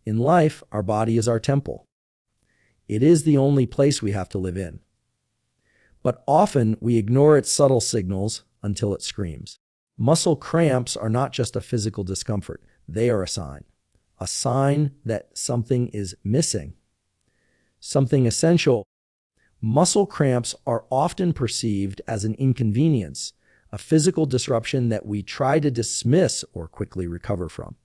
In life, our body is our temple. It is the only place we have to live in. But often we ignore its subtle signals until it screams. Muscle cramps are not just a physical discomfort. They are a sign that something is missing, something essential. Muscle cramps are often perceived as an inconvenience, a physical disruption that we try to dismiss or quickly recover from.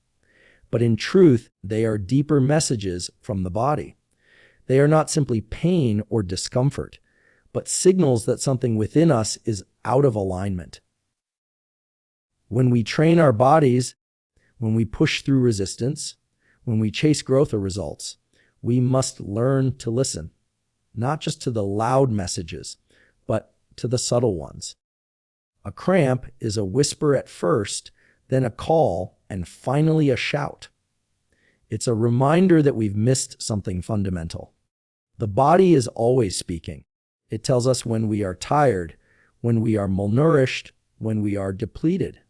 But in truth, they are deeper messages from the body. They are not simply pain or discomfort, but signals that something within us is out of alignment. When we train our bodies, when we push through resistance, when we chase growth or results, we must learn to listen, not just to the loud messages, but to the subtle ones. A cramp is a whisper at first, then a call, and finally a shout. It's a reminder that we've missed something fundamental. The body is always speaking. It tells us when we are tired, when we are malnourished, when we are depleted.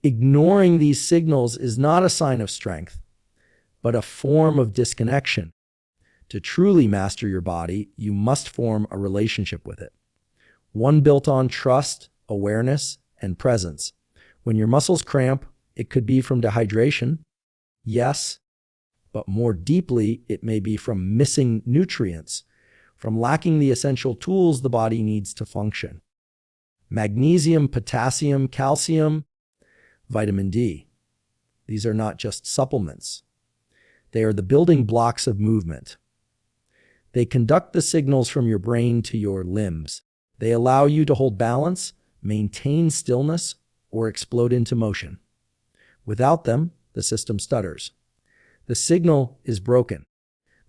Ignoring these signals is not a sign of strength, but a form of disconnection. To truly master your body, you must form a relationship with it, one built on trust, awareness, and presence. When your muscles cramp, it could be from dehydration, yes, but more deeply, it may be from missing nutrients, from lacking the essential tools the body needs to function. Magnesium, potassium, calcium, vitamin D. These are not just supplements. They are the building blocks of movement. They conduct the signals from your brain to your limbs. They allow you to hold balance, maintain stillness, or explode into motion. Without them, the system stutters. The signal is broken.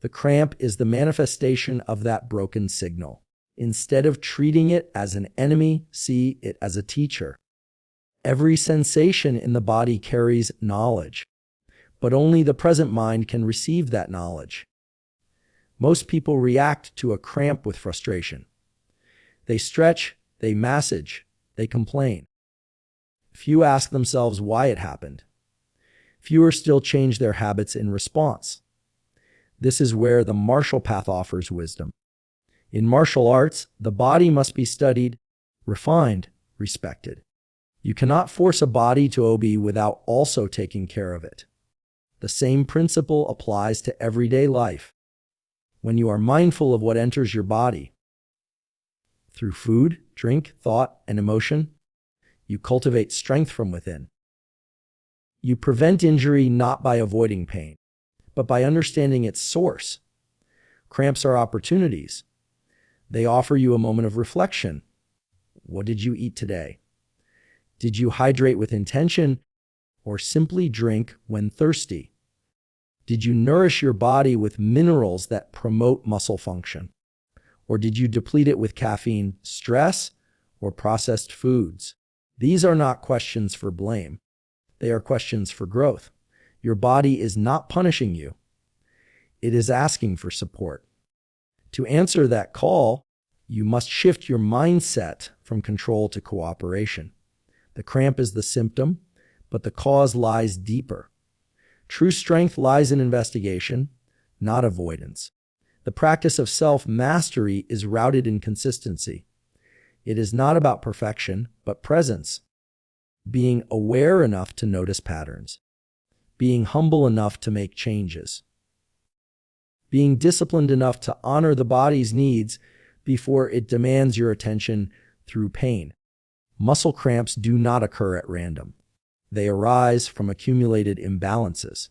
The cramp is the manifestation of that broken signal. Instead of treating it as an enemy, see it as a teacher. Every sensation in the body carries knowledge, but only the present mind can receive that knowledge. Most people react to a cramp with frustration. They stretch, they massage, they complain. Few ask themselves why it happened. Fewer still change their habits in response. This is where the martial path offers wisdom. In martial arts, the body must be studied, refined, respected. You cannot force a body to obey without also taking care of it. The same principle applies to everyday life. When you are mindful of what enters your body, through food, drink, thought, and emotion, you cultivate strength from within. You prevent injury not by avoiding pain, but by understanding its source. Cramps are opportunities. They offer you a moment of reflection. What did you eat today? Did you hydrate with intention or simply drink when thirsty? Did you nourish your body with minerals that promote muscle function? Or did you deplete it with caffeine, stress, or processed foods? These are not questions for blame. They are questions for growth. Your body is not punishing you. It is asking for support. To answer that call, you must shift your mindset from control to cooperation. The cramp is the symptom, but the cause lies deeper. True strength lies in investigation, not avoidance. The practice of self-mastery is rooted in consistency. It is not about perfection, but presence. Being aware enough to notice patterns. Being humble enough to make changes. Being disciplined enough to honor the body's needs before it demands your attention through pain. Muscle cramps do not occur at random. They arise from accumulated imbalances.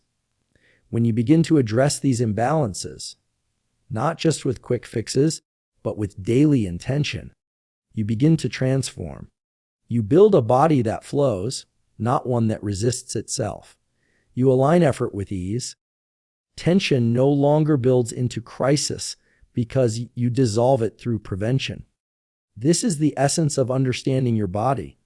When you begin to address these imbalances, not just with quick fixes, but with daily intention, you begin to transform. You build a body that flows, not one that resists itself. You align effort with ease. Tension no longer builds into crisis because you dissolve it through prevention. This is the essence of understanding your body.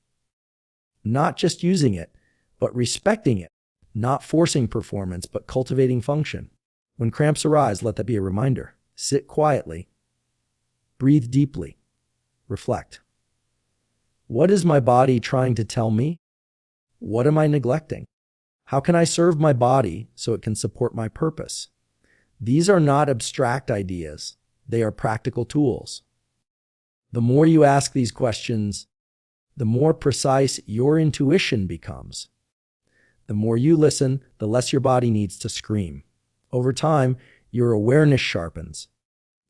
Not just using it, but respecting it. Not forcing performance, but cultivating function. When cramps arise, let that be a reminder. Sit quietly. Breathe deeply. Reflect. What is my body trying to tell me? What am I neglecting? How can I serve my body so it can support my purpose? These are not abstract ideas. They are practical tools. The more you ask these questions, the more precise your intuition becomes. The more you listen, the less your body needs to scream. Over time, your awareness sharpens.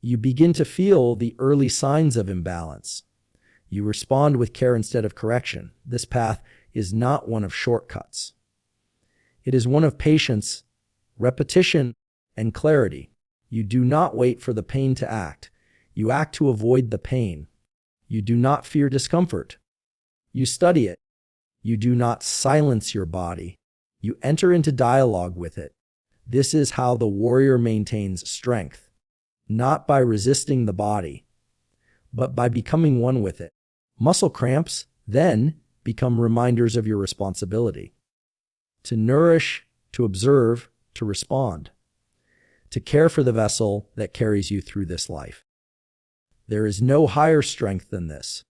You begin to feel the early signs of imbalance. You respond with care instead of correction. This path is not one of shortcuts. It is one of patience, repetition, and clarity. You do not wait for the pain to act. You act to avoid the pain. You do not fear discomfort. You study it. You do not silence your body. You enter into dialogue with it. This is how the warrior maintains strength, not by resisting the body, but by becoming one with it. Muscle cramps, then, become reminders of your responsibility. To nourish, to observe, to respond. To care for the vessel that carries you through this life. There is no higher strength than this.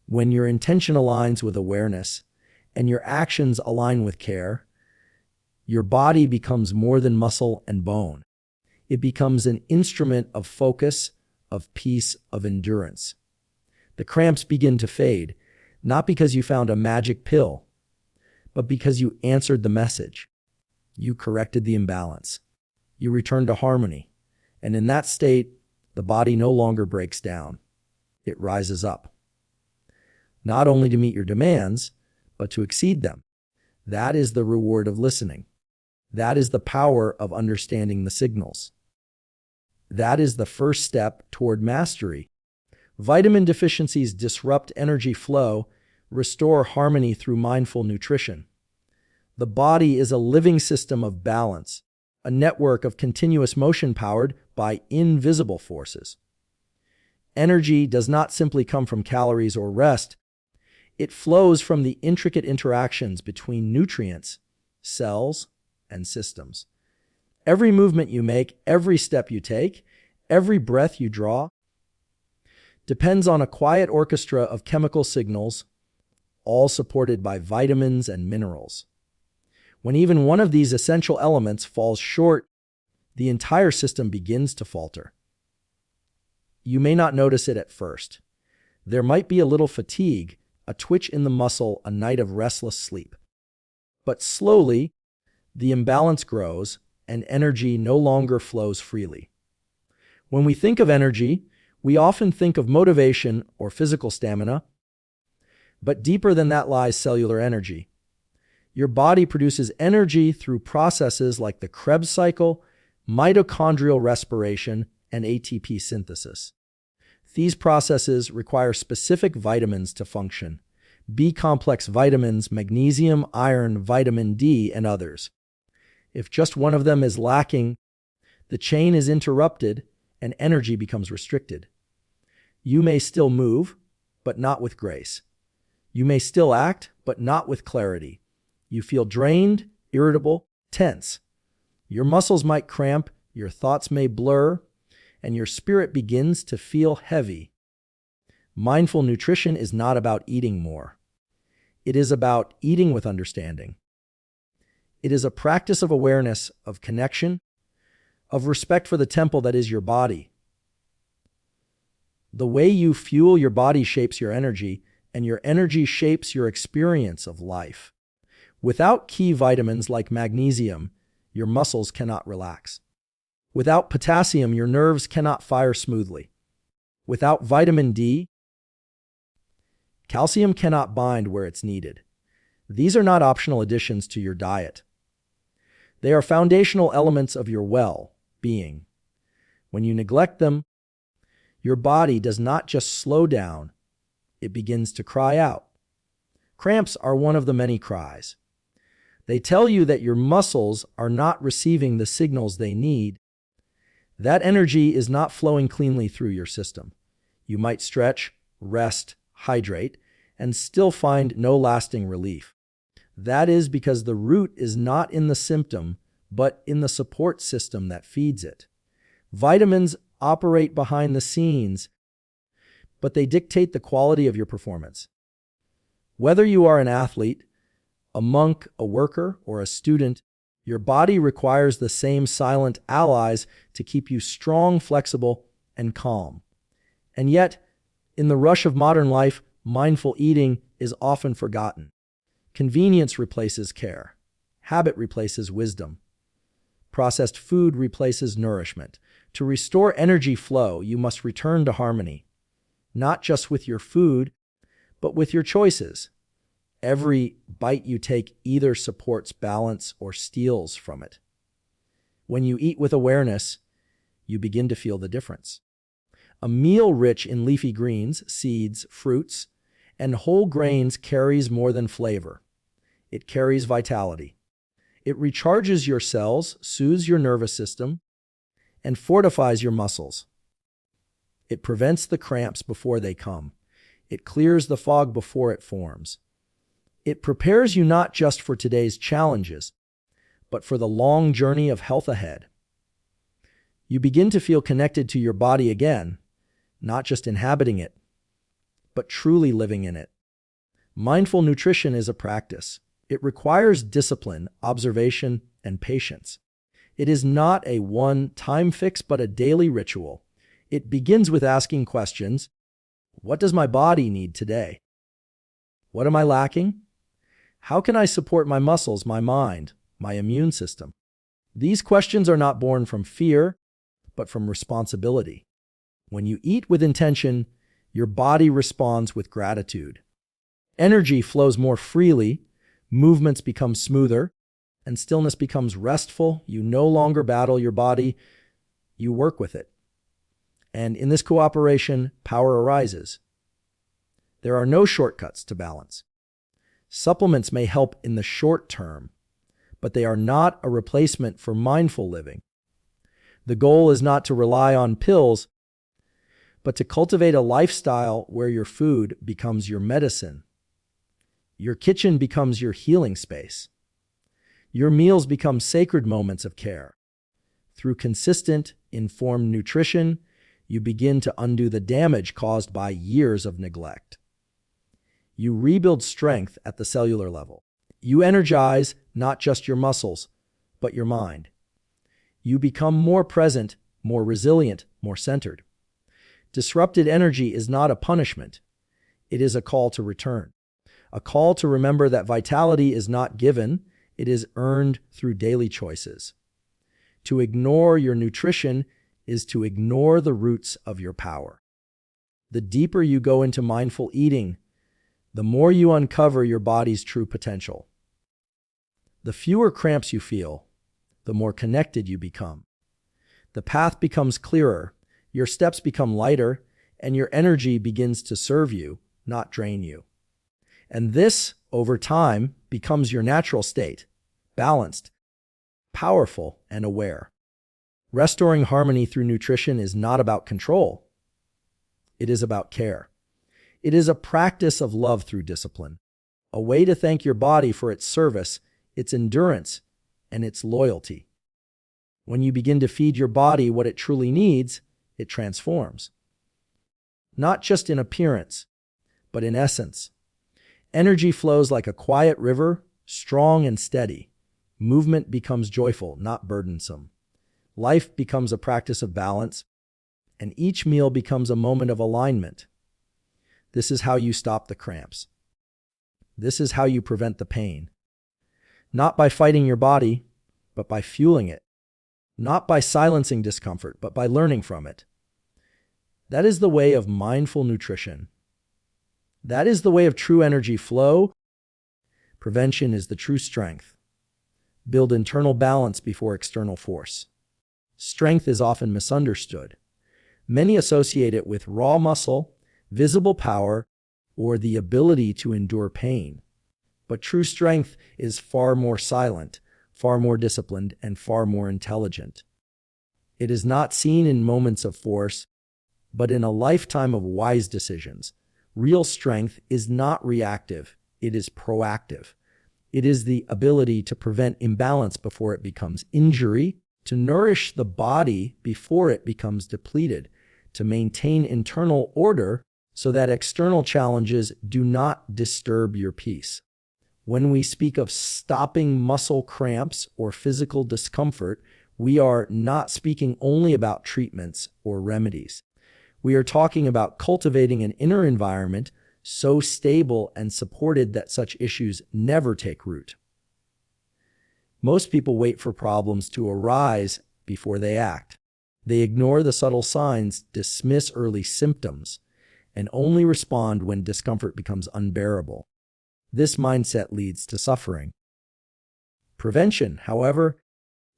When your intention aligns with awareness and your actions align with care, your body becomes more than muscle and bone. It becomes an instrument of focus, of peace, of endurance. The cramps begin to fade, not because you found a magic pill, but because you answered the message. You corrected the imbalance. You return to harmony. And in that state, the body no longer breaks down. It rises up. Not only to meet your demands, but to exceed them. That is the reward of listening. That is the power of understanding the signals. That is the first step toward mastery. Vitamin deficiencies disrupt energy flow, restore harmony through mindful nutrition. The body is a living system of balance, a network of continuous motion powered by invisible forces. Energy does not simply come from calories or rest. It flows from the intricate interactions between nutrients, cells, and systems. Every movement you make, every step you take, every breath you draw, depends on a quiet orchestra of chemical signals, all supported by vitamins and minerals. When even one of these essential elements falls short, the entire system begins to falter. You may not notice it at first. There might be a little fatigue, a twitch in the muscle, a night of restless sleep. But slowly, the imbalance grows and energy no longer flows freely. When we think of energy, we often think of motivation or physical stamina, but deeper than that lies cellular energy. Your body produces energy through processes like the Krebs cycle, mitochondrial respiration, and ATP synthesis. These processes require specific vitamins to function: B-complex vitamins, magnesium, iron, vitamin D, and others. If just one of them is lacking, the chain is interrupted and energy becomes restricted. You may still move, but not with grace. You may still act, but not with clarity. You feel drained, irritable, tense. Your muscles might cramp, your thoughts may blur, and your spirit begins to feel heavy. Mindful nutrition is not about eating more. It is about eating with understanding. It is a practice of awareness, of connection, of respect for the temple that is your body. The way you fuel your body shapes your energy, and your energy shapes your experience of life. Without key vitamins like magnesium, your muscles cannot relax. Without potassium, your nerves cannot fire smoothly. Without vitamin D, calcium cannot bind where it's needed. These are not optional additions to your diet. They are foundational elements of your well-being. When you neglect them, your body does not just slow down, it begins to cry out. Cramps are one of the many cries. They tell you that your muscles are not receiving the signals they need. That energy is not flowing cleanly through your system. You might stretch, rest, hydrate, and still find no lasting relief. That is because the root is not in the symptom, but in the support system that feeds it. Vitamins operate behind the scenes, but they dictate the quality of your performance. Whether you are an athlete, A monk, a worker, or a student, your body requires the same silent allies to keep you strong, flexible, and calm. And yet, in the rush of modern life, mindful eating is often forgotten. Convenience replaces care. Habit replaces wisdom. Processed food replaces nourishment. To restore energy flow, you must return to harmony, not just with your food, but with your choices. Every bite you take either supports balance or steals from it. When you eat with awareness, you begin to feel the difference. A meal rich in leafy greens, seeds, fruits, and whole grains carries more than flavor. It carries vitality. It recharges your cells, soothes your nervous system, and fortifies your muscles. It prevents the cramps before they come. It clears the fog before it forms. It prepares you not just for today's challenges, but for the long journey of health ahead. You begin to feel connected to your body again, not just inhabiting it, but truly living in it. Mindful nutrition is a practice. It requires discipline, observation, and patience. It is not a one-time fix, but a daily ritual. It begins with asking questions. What does my body need today? What am I lacking? How can I support my muscles, my mind, my immune system? These questions are not born from fear, but from responsibility. When you eat with intention, your body responds with gratitude. Energy flows more freely, movements become smoother, and stillness becomes restful. You no longer battle your body, you work with it. And in this cooperation, power arises. There are no shortcuts to balance. Supplements may help in the short term, but they are not a replacement for mindful living. The goal is not to rely on pills, but to cultivate a lifestyle where your food becomes your medicine. Your kitchen becomes your healing space. Your meals become sacred moments of care. Through consistent, informed nutrition, you begin to undo the damage caused by years of neglect. You rebuild strength at the cellular level. You energize not just your muscles, but your mind. You become more present, more resilient, more centered. Disrupted energy is not a punishment. It is a call to return. A call to remember that vitality is not given, it is earned through daily choices. To ignore your nutrition is to ignore the roots of your power. The deeper you go into mindful eating, the more you uncover your body's true potential. The fewer cramps you feel, the more connected you become. The path becomes clearer, your steps become lighter, and your energy begins to serve you, not drain you. And this, over time, becomes your natural state, balanced, powerful, and aware. Restoring harmony through nutrition is not about control. It is about care. It is a practice of love through discipline, a way to thank your body for its service, its endurance, and its loyalty. When you begin to feed your body what it truly needs, it transforms. Not just in appearance, but in essence. Energy flows like a quiet river, strong and steady. Movement becomes joyful, not burdensome. Life becomes a practice of balance, and each meal becomes a moment of alignment. This is how you stop the cramps. This is how you prevent the pain. Not by fighting your body, but by fueling it. Not by silencing discomfort, but by learning from it. That is the way of mindful nutrition. That is the way of true energy flow. Prevention is the true strength. Build internal balance before external force. Strength is often misunderstood. Many associate it with raw muscle, visible power, or the ability to endure pain. But true strength is far more silent, far more disciplined, and far more intelligent. It is not seen in moments of force, but in a lifetime of wise decisions. Real strength is not reactive, it is proactive. It is the ability to prevent imbalance before it becomes injury, to nourish the body before it becomes depleted, to maintain internal order so that external challenges do not disturb your peace. When we speak of stopping muscle cramps or physical discomfort, we are not speaking only about treatments or remedies. We are talking about cultivating an inner environment so stable and supported that such issues never take root. Most people wait for problems to arise before they act. They ignore the subtle signs, dismiss early symptoms, and only respond when discomfort becomes unbearable. This mindset leads to suffering. Prevention, however,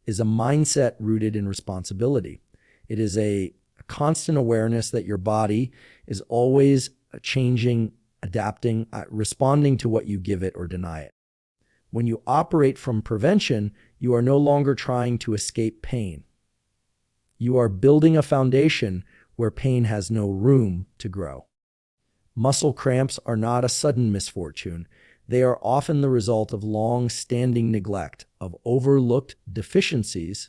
is a mindset rooted in responsibility. It is a constant awareness that your body is always changing, adapting, responding to what you give it or deny it. When you operate from prevention, you are no longer trying to escape pain. You are building a foundation where pain has no room to grow. Muscle cramps are not a sudden misfortune. They are often the result of long-standing neglect, of overlooked deficiencies,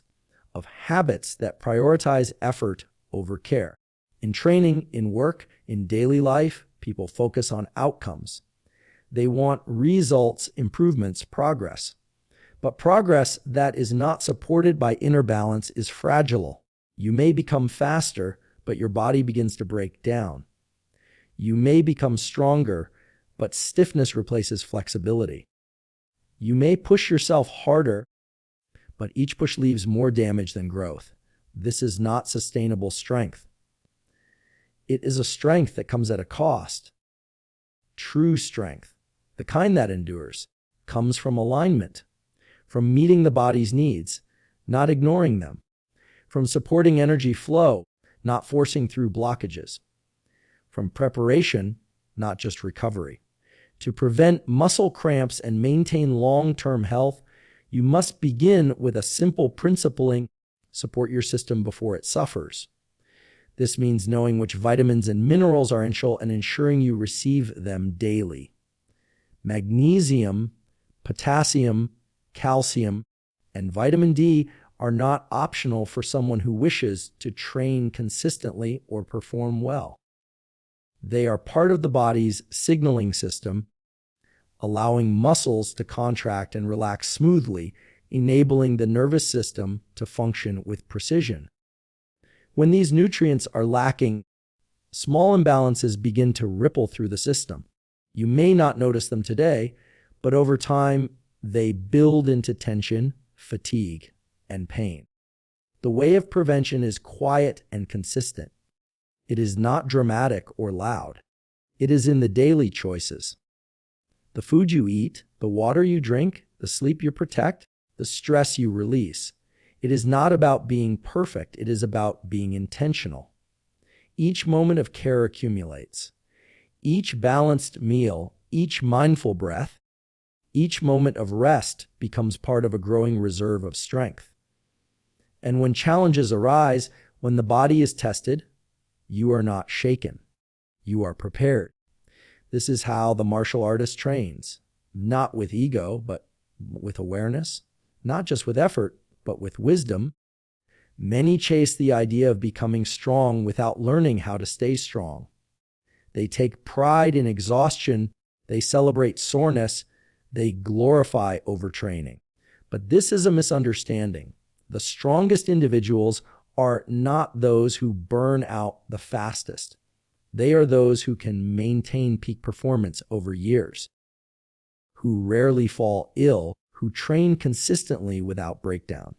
of habits that prioritize effort over care. In training, in work, in daily life, people focus on outcomes. They want results, improvements, progress. But progress that is not supported by inner balance is fragile. You may become faster, but your body begins to break down. You may become stronger, but stiffness replaces flexibility. You may push yourself harder, but each push leaves more damage than growth. This is not sustainable strength. It is a strength that comes at a cost. True strength, the kind that endures, comes from alignment, from meeting the body's needs, not ignoring them, from supporting energy flow, not forcing through blockages, from preparation, not just recovery. To prevent muscle cramps and maintain long-term health, you must begin with a simple principling: support your system before it suffers. This means knowing which vitamins and minerals are essential and ensuring you receive them daily. Magnesium, potassium, calcium, and vitamin D are not optional for someone who wishes to train consistently or perform well. They are part of the body's signaling system, allowing muscles to contract and relax smoothly, enabling the nervous system to function with precision. When these nutrients are lacking, small imbalances begin to ripple through the system. You may not notice them today, but over time, they build into tension, fatigue, and pain. The way of prevention is quiet and consistent. It is not dramatic or loud. It is in the daily choices. The food you eat, the water you drink, the sleep you protect, the stress you release. It is not about being perfect. It is about being intentional. Each moment of care accumulates. Each balanced meal, each mindful breath, each moment of rest becomes part of a growing reserve of strength. And when challenges arise, when the body is tested, you are not shaken. You are prepared. This is how the martial artist trains, not with ego, but with awareness, not just with effort, but with wisdom. Many chase the idea of becoming strong without learning how to stay strong. They take pride in exhaustion. They celebrate soreness. They glorify overtraining. But this is a misunderstanding. The strongest individuals are not those who burn out the fastest. They are those who can maintain peak performance over years, who rarely fall ill, who train consistently without breakdown.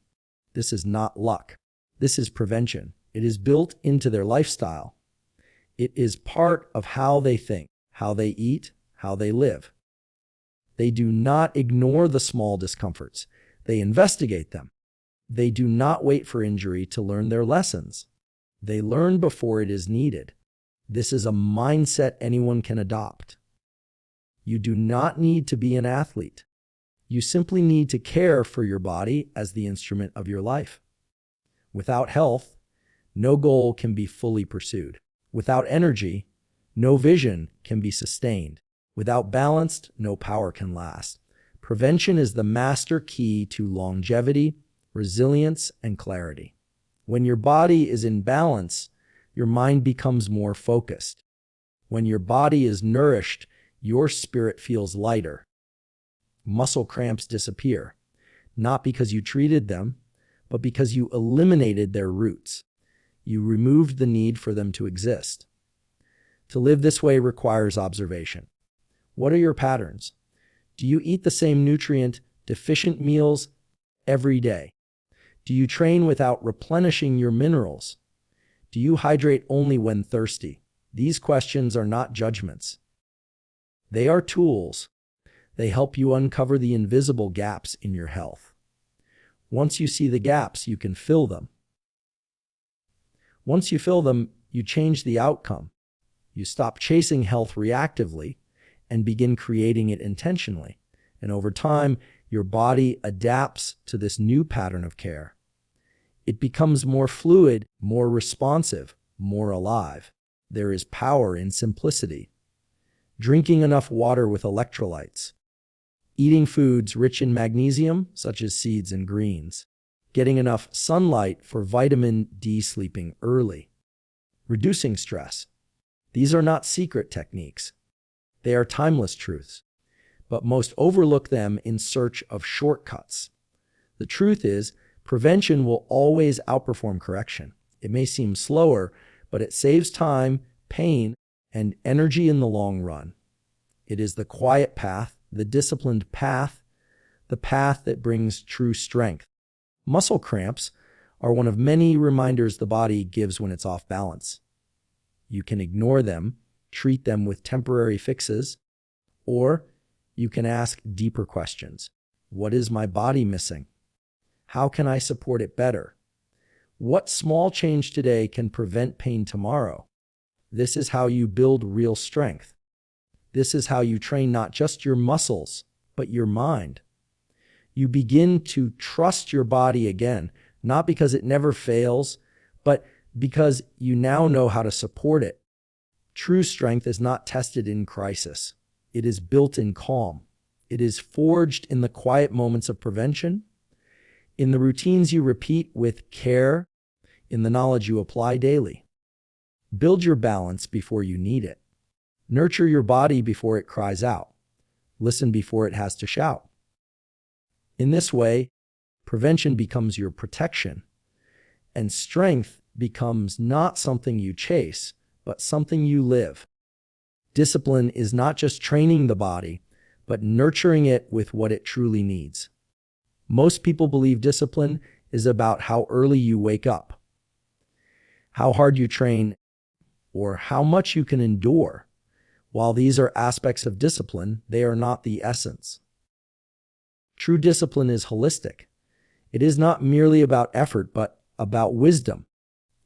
This is not luck. This is prevention. It is built into their lifestyle. It is part of how they think, how they eat, how they live. They do not ignore the small discomforts. They investigate them. They do not wait for injury to learn their lessons. They learn before it is needed. This is a mindset anyone can adopt. You do not need to be an athlete. You simply need to care for your body as the instrument of your life. Without health, no goal can be fully pursued. Without energy, no vision can be sustained. Without balance, no power can last. Prevention is the master key to longevity, resilience, and clarity. When your body is in balance, your mind becomes more focused. When your body is nourished, your spirit feels lighter. muscle cramps disappear, not because you treated them, but because you eliminated their roots. You removed the need for them to exist. To live this way requires observation. What are your patterns? Do you eat the same nutrient-deficient meals every day? Do you train without replenishing your minerals? Do you hydrate only when thirsty? These questions are not judgments. They are tools. They help you uncover the invisible gaps in your health. Once you see the gaps, you can fill them. Once you fill them, you change the outcome. You stop chasing health reactively and begin creating it intentionally. And over time, your body adapts to this new pattern of care. It becomes more fluid, more responsive, more alive. There is power in simplicity. Drinking enough water with electrolytes. Eating foods rich in magnesium, such as seeds and greens. Getting enough sunlight for vitamin D, sleeping early. Reducing stress. These are not secret techniques. They are timeless truths, but most overlook them in search of shortcuts. The truth is, prevention will always outperform correction. It may seem slower, but it saves time, pain, and energy in the long run. It is the quiet path, the disciplined path, the path that brings true strength. Muscle cramps are one of many reminders the body gives when it's off balance. You can ignore them, treat them with temporary fixes, or you can ask deeper questions. What is my body missing? How can I support it better? What small change today can prevent pain tomorrow? This is how you build real strength. This is how you train not just your muscles, but your mind. You begin to trust your body again, not because it never fails, but because you now know how to support it. True strength is not tested in crisis. It is built in calm. It is forged in the quiet moments of prevention, in the routines you repeat with care, in the knowledge you apply daily. Build your balance before you need it. Nurture your body before it cries out. Listen before it has to shout. In this way, prevention becomes your protection, and strength becomes not something you chase, but something you live. Discipline is not just training the body, but nurturing it with what it truly needs. Most people believe discipline is about how early you wake up, how hard you train, or how much you can endure. While these are aspects of discipline, they are not the essence. True discipline is holistic. It is not merely about effort, but about wisdom.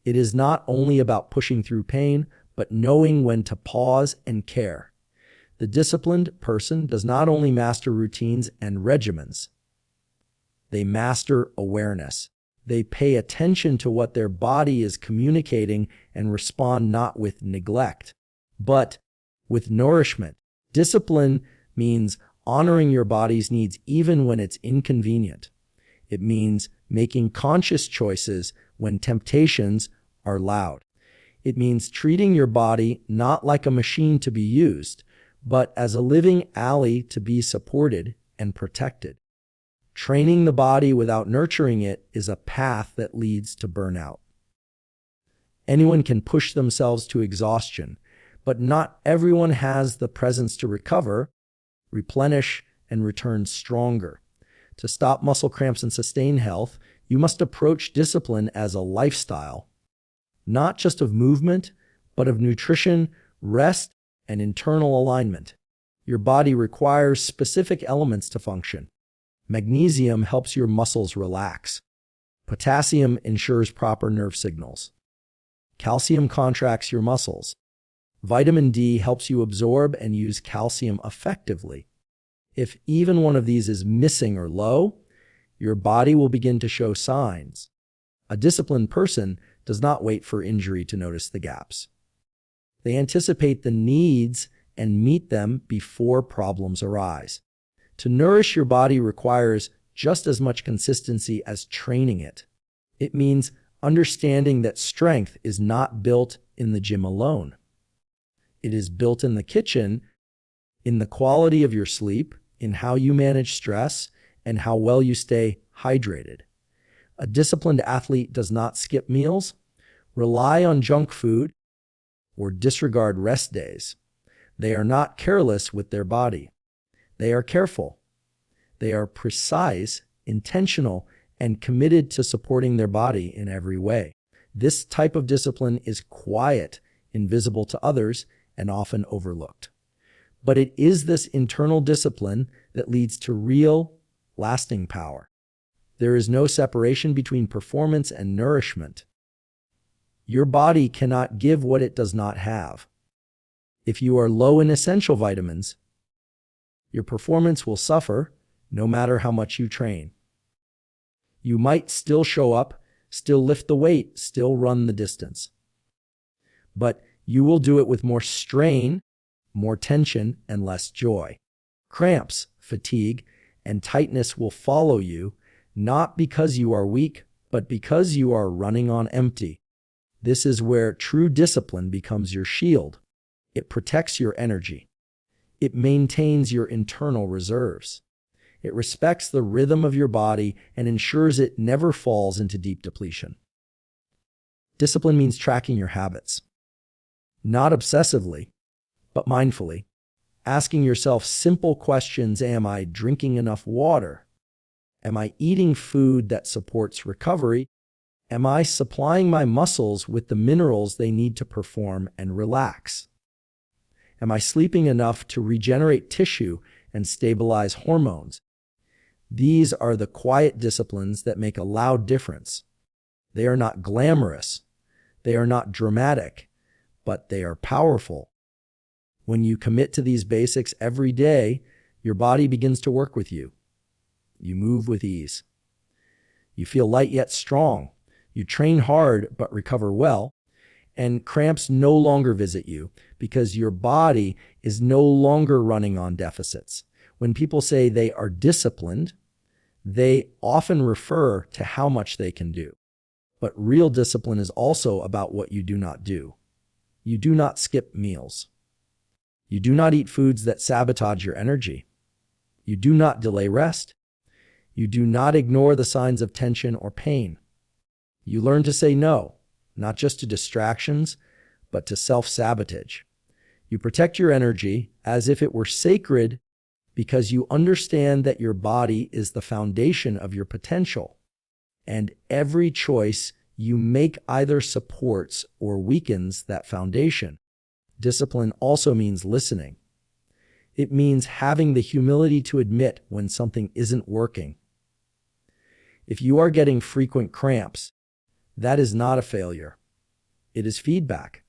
It is not only about pushing through pain, but knowing when to pause and care. The disciplined person does not only master routines and regimens. They master awareness. They pay attention to what their body is communicating and respond not with neglect, but with nourishment. Discipline means honoring your body's needs even when it's inconvenient. It means making conscious choices when temptations are loud. It means treating your body not like a machine to be used, but as a living ally to be supported and protected. Training the body without nurturing it is a path that leads to burnout. Anyone can push themselves to exhaustion, but not everyone has the presence to recover, replenish, and return stronger. To stop muscle cramps and sustain health, you must approach discipline as a lifestyle, not just of movement, but of nutrition, rest, and internal alignment. Your body requires specific elements to function. Magnesium helps your muscles relax. Potassium ensures proper nerve signals. Calcium contracts your muscles. Vitamin D helps you absorb and use calcium effectively. If even one of these is missing or low, your body will begin to show signs. A disciplined person does not wait for injury to notice the gaps. They anticipate the needs and meet them before problems arise. To nourish your body requires just as much consistency as training it. It means understanding that strength is not built in the gym alone. It is built in the kitchen, in the quality of your sleep, in how you manage stress and how well you stay hydrated. A disciplined athlete does not skip meals, rely on junk food, or disregard rest days. They are not careless with their body. They are careful. They are precise, intentional, and committed to supporting their body in every way. This type of discipline is quiet, invisible to others, and often overlooked. But it is this internal discipline that leads to real, lasting power. There is no separation between performance and nourishment. Your body cannot give what it does not have. If you are low in essential vitamins, your performance will suffer no matter how much you train. You might still show up, still lift the weight, still run the distance. But you will do it with more strain, more tension, and less joy. Cramps, fatigue, and tightness will follow you, not because you are weak, but because you are running on empty. This is where true discipline becomes your shield. It protects your energy. It maintains your internal reserves. It respects the rhythm of your body and ensures it never falls into deep depletion. Discipline means tracking your habits. Not obsessively, but mindfully. Asking yourself simple questions: am I drinking enough water? Am I eating food that supports recovery? Am I supplying my muscles with the minerals they need to perform and relax? Am I sleeping enough to regenerate tissue and stabilize hormones? These are the quiet disciplines that make a loud difference. They are not glamorous. They are not dramatic, but they are powerful. When you commit to these basics every day, your body begins to work with you. You move with ease. You feel light yet strong. You train hard but recover well. And cramps no longer visit you because your body is no longer running on deficits. When people say they are disciplined, they often refer to how much they can do. But real discipline is also about what you do not do. You do not skip meals. You do not eat foods that sabotage your energy. You do not delay rest. You do not ignore the signs of tension or pain. You learn to say no, not just to distractions, but to self-sabotage. You protect your energy as if it were sacred because you understand that your body is the foundation of your potential, and every choice you make either supports or weakens that foundation. Discipline also means listening. It means having the humility to admit when something isn't working. If you are getting frequent cramps, that is not a failure. It is feedback.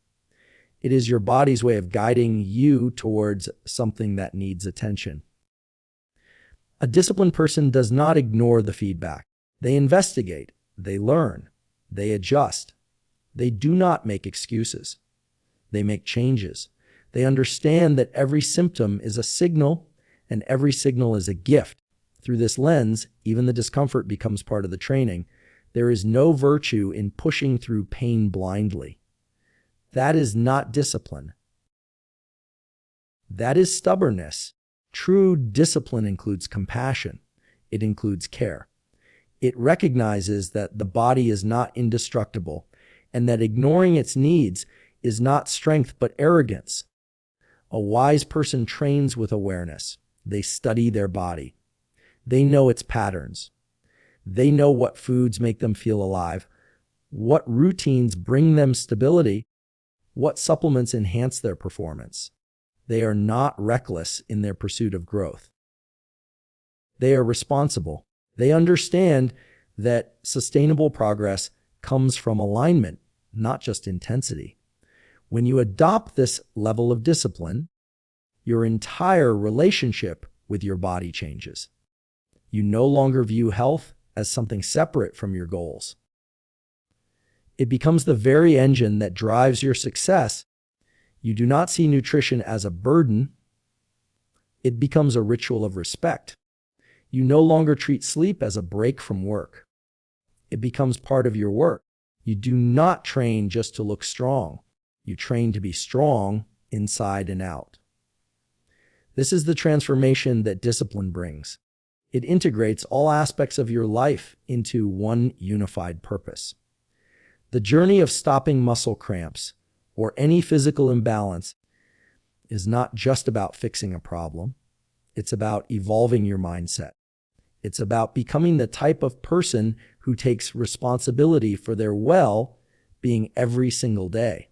It is your body's way of guiding you towards something that needs attention. A disciplined person does not ignore the feedback. They investigate, they learn, they adjust. They do not make excuses. They make changes. They understand that every symptom is a signal and every signal is a gift. Through this lens, even the discomfort becomes part of the training. There is no virtue in pushing through pain blindly. That is not discipline. That is stubbornness. True discipline includes compassion. It includes care. It recognizes that the body is not indestructible and that ignoring its needs is not strength but arrogance. A wise person trains with awareness. They study their body. They know its patterns. They know what foods make them feel alive, what routines bring them stability, what supplements enhance their performance. They are not reckless in their pursuit of growth. They are responsible. They understand that sustainable progress comes from alignment, not just intensity. When you adopt this level of discipline, your entire relationship with your body changes. You no longer view health as something separate from your goals. It becomes the very engine that drives your success. You do not see nutrition as a burden. It becomes a ritual of respect. You no longer treat sleep as a break from work. It becomes part of your work. You do not train just to look strong. You train to be strong inside and out. This is the transformation that discipline brings. It integrates all aspects of your life into one unified purpose. The journey of stopping muscle cramps or any physical imbalance is not just about fixing a problem. It's about evolving your mindset. It's about becoming the type of person who takes responsibility for their well-being every single day.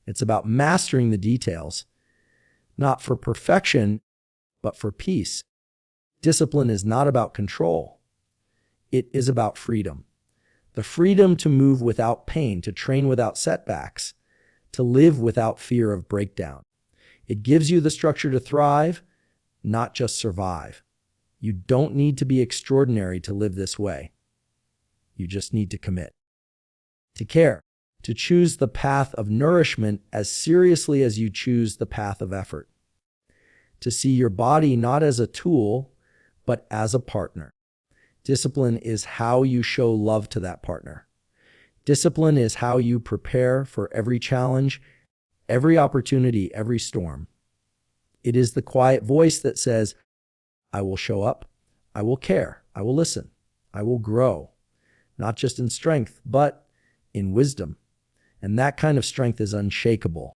It's about mastering the details, not for perfection, but for peace. Discipline is not about control. It is about freedom. The freedom to move without pain, to train without setbacks, to live without fear of breakdown. It gives you the structure to thrive, not just survive. You don't need to be extraordinary to live this way. You just need to commit, to care, to choose the path of nourishment as seriously as you choose the path of effort, to see your body not as a tool, but as a partner. Discipline is how you show love to that partner. Discipline is how you prepare for every challenge, every opportunity, every storm. It is the quiet voice that says, I will show up, I will care, I will listen, I will grow, not just in strength, but in wisdom. And that kind of strength is unshakable.